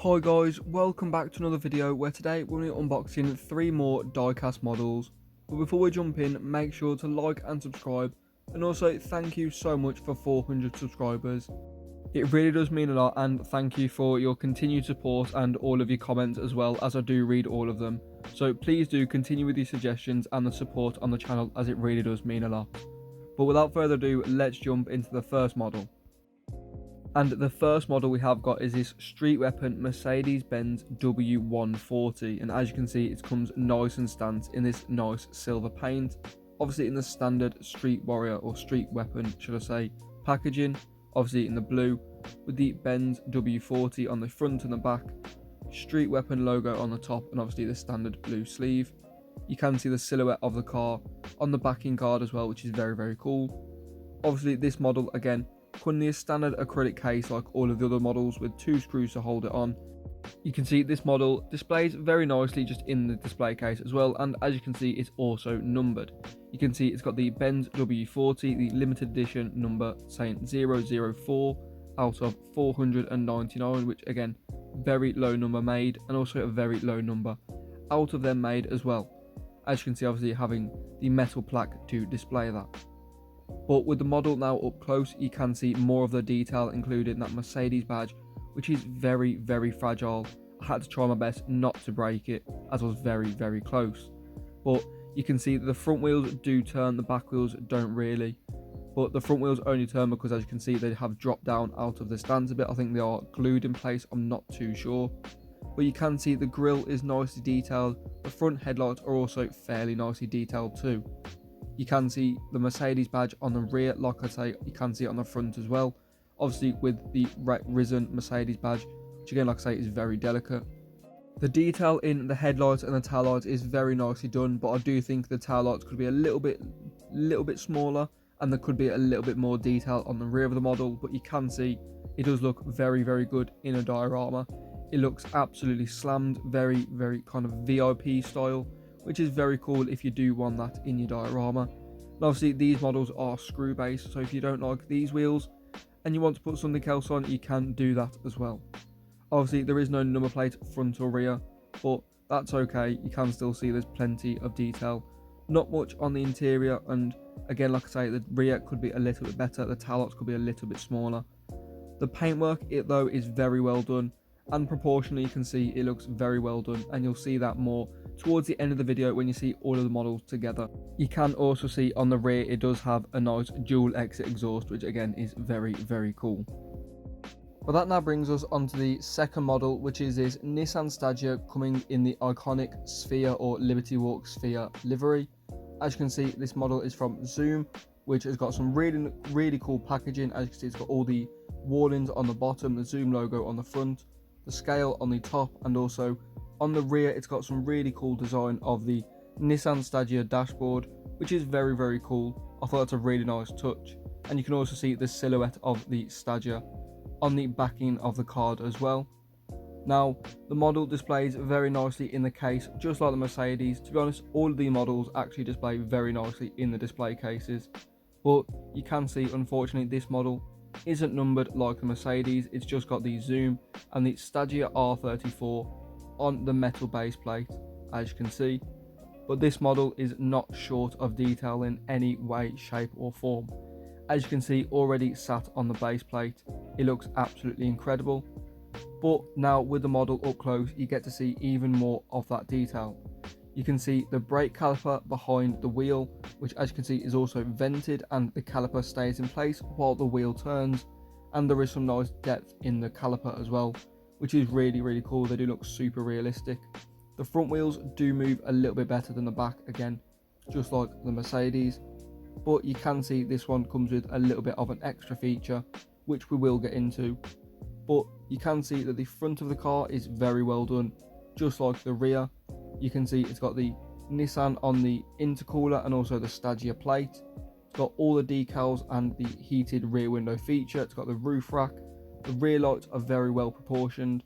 Hi guys, welcome back to another video where today we're going to be unboxing 3 more diecast models. But before we jump in, make sure to like and subscribe, and also thank you so much for 400 subscribers. It really does mean a lot, and thank you for your continued support and all of your comments as well, as I do read all of them. So please do continue with your suggestions and the support on the channel, as it really does mean a lot. But without further ado, let's jump into the first model. And the first model we have got is this street weapon Mercedes-Benz W140, and as you can see, it comes nice and stamped in this nice silver paint, obviously in the standard street warrior or street weapon should I say packaging, obviously in the blue with the Benz W40 on the front and the back, street weapon logo on the top, and obviously the standard blue sleeve. You can see the silhouette of the car on the backing card as well, which is very cool. Obviously this model again comes in a standard acrylic case like all of the other models with 2 screws to hold it on. You can see this model displays very nicely just in the display case as well, and as you can see, it's also numbered. You can see it's got the Benz W40, the limited edition number saying 004 out of 499, which again, very low number made, and also a very low number out of them made as well. As you can see, obviously having the metal plaque to display that. But with the model now up close, you can see more of the detail, including that Mercedes badge, which is very fragile. I had to try my best not to break it, as I was very close. But you can see that the front wheels do turn, the back wheels don't really. But the front wheels only turn because, as you can see, they have dropped down out of the stands a bit. I think they are glued in place, I'm not too sure. But you can see the grille is nicely detailed. The front headlights are also fairly nicely detailed too. You can see the Mercedes badge on the rear, like I say, you can see it on the front as well. Obviously with the risen Mercedes badge, which again, like I say, is very delicate. The detail in the headlights and the tail lights is very nicely done, but I do think the tail lights could be a little bit smaller, and there could be a little bit more detail on the rear of the model. But you can see it does look very good in a diorama. It looks absolutely slammed, very kind of VIP style, which is very cool if you do want that in your diorama. And obviously these models are screw based, so if you don't like these wheels and you want to put something else on, you can do that as well. Obviously there is no number plate front or rear, but that's okay, you can still see there's plenty of detail. Not much on the interior, and again, like I say, the rear could be a little bit better, the tail lights could be a little bit smaller. The paintwork, though, is very well done, and proportionally you can see it looks very well done, and you'll see that more towards the end of the video when you see all of the models together. You can also see on the rear it does have a nice dual exit exhaust, which again is very cool. But that now brings us on to the second model, which is this Nissan Stagea, coming in the iconic Sphere or Liberty Walk Sphere livery. As you can see, this model is from Zoom, which has got some really cool packaging. As you can see, it's got all the warnings on the bottom, the Zoom logo on the front, the scale on the top, and also on the rear it's got some really cool design of the Nissan Stagea dashboard, which is very cool. I thought that's a really nice touch. And you can also see the silhouette of the Stagea on the backing of the card as well. Now the model displays very nicely in the case, just like the Mercedes. To be honest, all of the models actually display very nicely in the display cases, but you can see unfortunately this model isn't numbered like the Mercedes. It's just got the Zoom and the Stagea R34 on the metal base plate, as you can see. But this model is not short of detail in any way, shape or form. As you can see, already sat on the base plate, it looks absolutely incredible. But now with the model up close, you get to see even more of that detail. You can see the brake caliper behind the wheel, which as you can see is also vented, and the caliper stays in place while the wheel turns, and there is some nice depth in the caliper as well, which is really cool. They do look super realistic. The front wheels do move a little bit better than the back, again, just like the Mercedes. But you can see this one comes with a little bit of an extra feature, which we will get into. But you can see that the front of the car is very well done, just like the rear. You can see it's got the Nissan on the intercooler and also the Stagea plate. It's got all the decals and the heated rear window feature. It's got the roof rack. The rear lights are very well proportioned,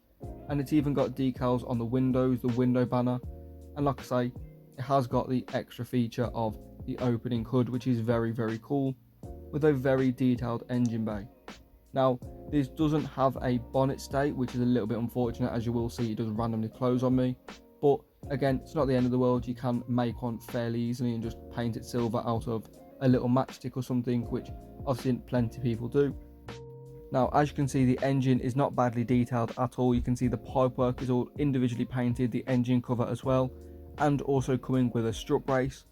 and it's even got decals on the windows, the window banner, and like I say, it has got the extra feature of the opening hood, which is very cool, with a very detailed engine bay. Now, this doesn't have a bonnet stay, which is a little bit unfortunate. As you will see, it does randomly close on me, but again, it's not the end of the world. You can make one fairly easily and just paint it silver out of a little matchstick or something, which I've seen plenty of people do. Now, as you can see, the engine is not badly detailed at all. You can see the pipework is all individually painted, the engine cover as well, and also coming with a strut brace.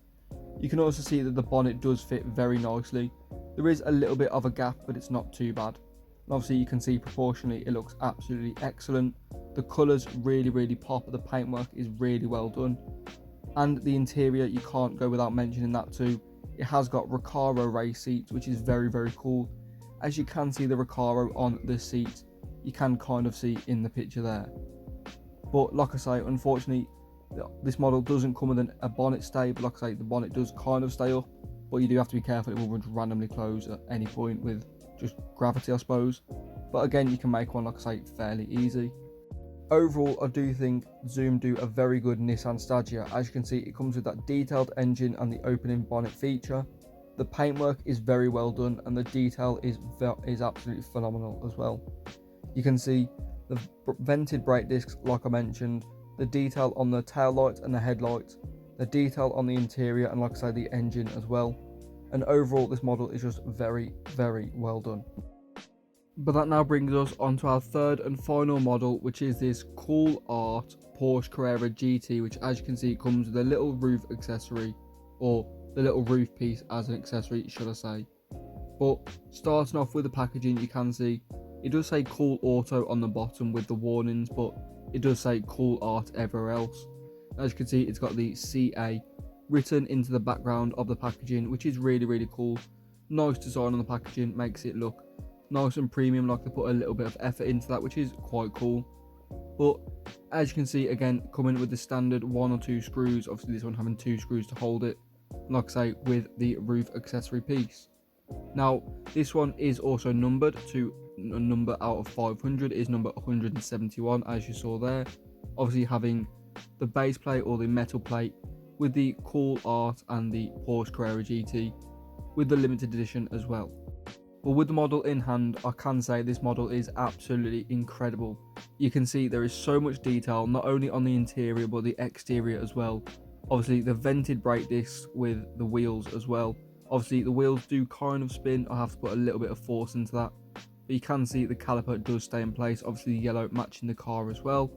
You can also see that the bonnet does fit very nicely. There is a little bit of a gap, but it's not too bad. And obviously you can see proportionally it looks absolutely excellent. The colours really pop, the paintwork is really well done. And the interior, you can't go without mentioning that too. It has got Recaro race seats, which is very cool. As you can see the Recaro on the seat, you can kind of see in the picture there. But like I say, unfortunately, this model doesn't come with a bonnet stay, but like I say, the bonnet does kind of stay up, but you do have to be careful, it will randomly close at any point with just gravity, I suppose. But again, you can make one, like I say, fairly easy. Overall, I do think Zoom do a very good Nissan Stagea. As you can see, it comes with that detailed engine and the opening bonnet feature. The paintwork is very well done, and the detail is absolutely phenomenal as well. You can see the vented brake discs, like I mentioned, the detail on the tail lights and the headlights, the detail on the interior, and like I say, the engine as well. And overall, this model is just very well done. But that now brings us on to our third and final model, which is this cool art Porsche Carrera GT, which as you can see comes with a little roof accessory, or the little roof piece as an accessory, should I say. But starting off with the packaging, you can see it does say Cool Auto on the bottom with the warnings, but it does say Cool Art everywhere else. As you can see, it's got the CA written into the background of the packaging, which is really cool. Nice design on the packaging, makes it look nice and premium, like they put a little bit of effort into that, which is quite cool. But as you can see, again, coming with the standard 1 or 2 screws, obviously this one having 2 screws to hold it, like I say, with the roof accessory piece. Now, this one is also numbered to a number out of 500, is number 171, as you saw there. Obviously having the base plate or the metal plate with the cool art and the Porsche Carrera GT with the limited edition as well. But with the model in hand, I can say this model is absolutely incredible. You can see there is so much detail, not only on the interior but the exterior as well. Obviously the vented brake discs with the wheels as well. Obviously the wheels do kind of spin, I have to put a little bit of force into that. But you can see the caliper does stay in place, obviously the yellow matching the car as well.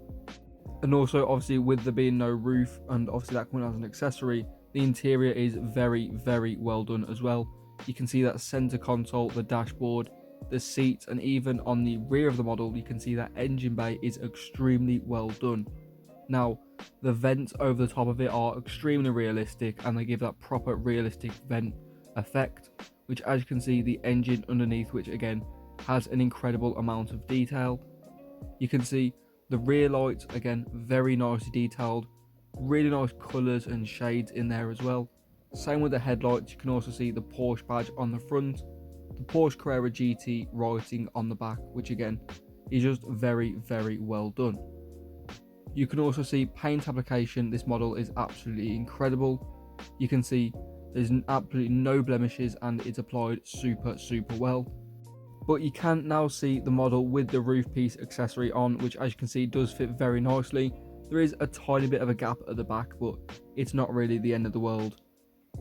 And also obviously with there being no roof, and obviously that coming as an accessory, the interior is very well done as well. You can see that center console, the dashboard, the seats, and even on the rear of the model you can see that engine bay is extremely well done. Now the vents over the top of it are extremely realistic, and they give that proper realistic vent effect, which as you can see the engine underneath, which again has an incredible amount of detail. You can see the rear lights, again very nicely detailed, really nice colours and shades in there as well. Same with the headlights, you can also see the Porsche badge on the front, the Porsche Carrera GT writing on the back, which again is just very well done. You can also see paint application, this model is absolutely incredible. You can see there's absolutely no blemishes and it's applied super well. But you can now see the model with the roof piece accessory on, which as you can see does fit very nicely. There is a tiny bit of a gap at the back, but it's not really the end of the world.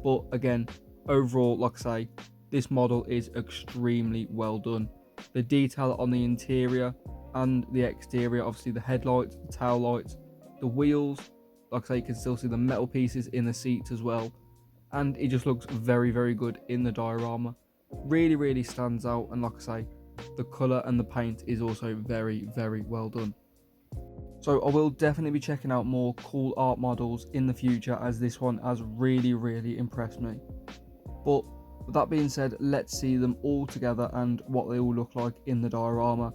But again, overall, like I say, this model is extremely well done. The detail on the interior and the exterior, obviously the headlights, the tail lights, the wheels, like I say, you can still see the metal pieces in the seats as well. And it just looks very good in the diorama. Really stands out, and like I say, the colour and the paint is also very well done. So I will definitely be checking out more cool art models in the future, as this one has really impressed me. But with that being said, let's see them all together and what they all look like in the diorama.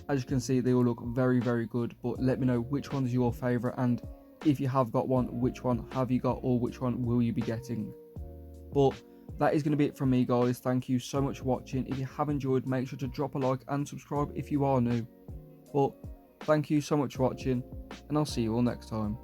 As you can see, they all look very good, but let me know which one's your favourite, and if you have got one, which one have you got, or which one will you be getting. But that is going to be it from me, guys. Thank you so much for watching. If you have enjoyed, make sure to drop a like and subscribe if you are new. But thank you so much for watching, and I'll see you all next time.